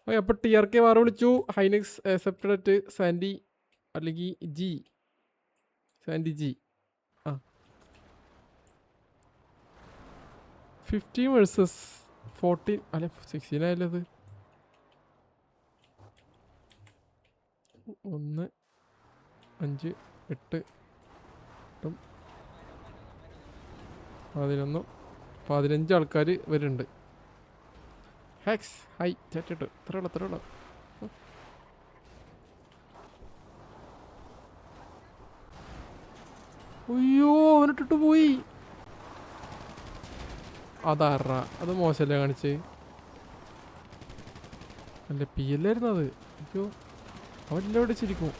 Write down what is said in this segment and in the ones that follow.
അപ്പോൾ TRK വാർ വിളിച്ചു. ഹൈനെക്സ് accepted at Sandy അല്ലെങ്കിൽ സാൻഡി ജി. ആ 15 വേഴ്സസ് 14 അല്ല 16 ആയല്ലോ അത്. 1 5 8 11 15 ആൾക്കാർ വരുന്നുണ്ട്. ഹാക്സ് ഹൈ ചേട്ടിട്ട് ഇത്രയുള്ള അയ്യോ അവനിട്ടിട്ട് പോയി. അതാറാ അത് മോശമല്ലേ കാണിച്ച്. അല്ല PL ആയിരുന്നു അത്. അയ്യോ അവനെല്ലാം വിളിച്ചിരിക്കും.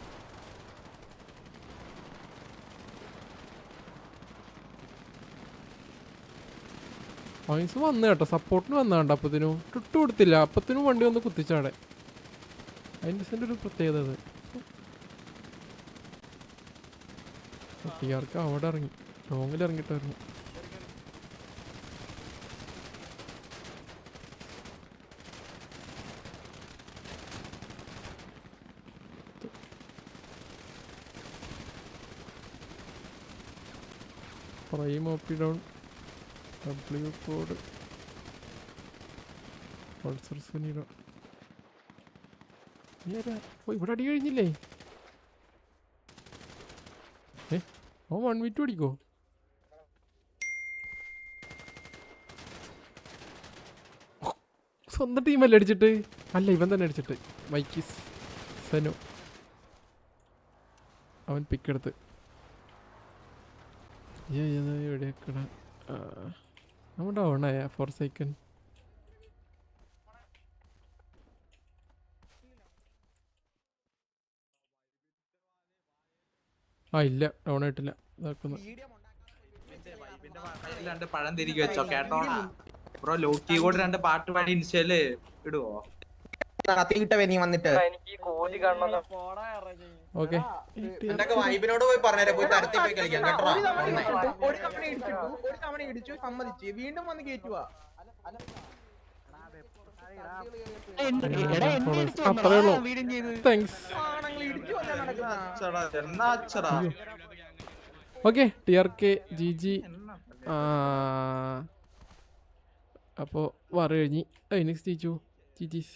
പോയിന്റ്സ് വന്നു കേട്ടോ, സപ്പോർട്ടിന് വന്നാണ്ട്. അപ്പത്തിനും ടുട്ടു കൊടുത്തില്ല, അപ്പത്തിനും വണ്ടി വന്ന് കുത്തിച്ചാടെ. അതിൻ്റെ ഒരു പ്രത്യേകത അത്. കുട്ടികാർക്ക് അവിടെ ഇറങ്ങി, ലോങ്ങിൽ ഇറങ്ങിയിട്ടായിരുന്നു. പ്രൈം ഓപ്പി ഡൗൺ W കോഡ് പൾസർ സുനീറ. ഓ ഇവിടെ അടി കഴിഞ്ഞില്ലേ? ഓ 1v2 അടിക്കോ? സ്വന്തം ടീമല്ലേ അടിച്ചിട്ട്? അല്ല ഇവൻ തന്നെ അടിച്ചിട്ട്. മൈക്കിസ് സനു അവൻ പിക്കെടുത്ത്. എവിടെയൊക്കെ നമ്മുടെ ഓണായ ഫോർ സെക്കൻഡ്. ഇല്ല ഡൗൺ ആയിട്ടില്ല. പഴം തിരികെ വെച്ചോ കേട്ടോണാ ബ്രോ. ലോക്കി കൂടെ 2 പാട്ട് പാടി ഇൻസ്റ്റയില് ഇടുവോ? നീ വന്നിട്ട് വൈബിനോട് പോയി പറഞ്ഞേരെ, പോയി തരത്തി പോയി കളിക്കാം കേട്ടോ. ഒരു തവണ ഇടിച്ചു സമ്മതിച്ച് വീണ്ടും വന്ന് കേറ്റുവാ. Okay TRK GG. അപ്പോൾ വാറ് കഴിഞ്ഞ് നെക്സ്റ്റ് ജയിച്ചു. GG's.